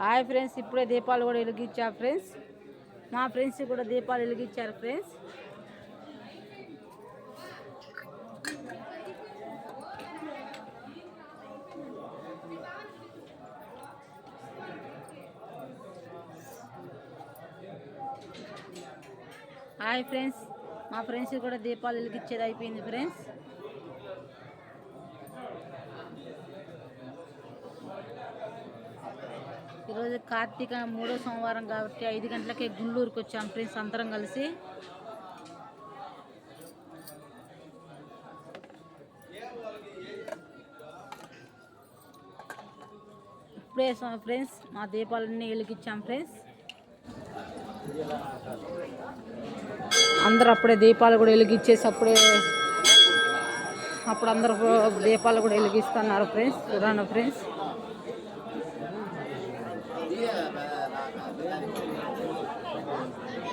Hi friends, ఇప్పుడే దీపాలు కూడా వెలిగించారు ఫ్రెండ్స్. మా ఫ్రెండ్స్ కూడా దీపాలు వెలిగించారు ఫ్రెండ్స్. హాయ్ ఫ్రెండ్స్, మా ఫ్రెండ్స్ కూడా దీపాలు వెలిగించేది అయిపోయింది ఫ్రెండ్స్. ఈరోజు కార్తీక 3వ సోమవారం కాబట్టి 5 గంటలకే గుంటూరుకి వచ్చాం ఫ్రెండ్స్ అందరం కలిసి. ఇప్పుడే ఫ్రెండ్స్ మా దీపాలన్నీ వెలిగించాం ఫ్రెండ్స్. అందరూ అప్పుడే దీపాలు కూడా వెలిగించేసి అప్పుడు అందరూ దీపాలు కూడా వెలిగిస్తున్నారు ఫ్రెండ్స్. చూడండి ఫ్రెండ్స్.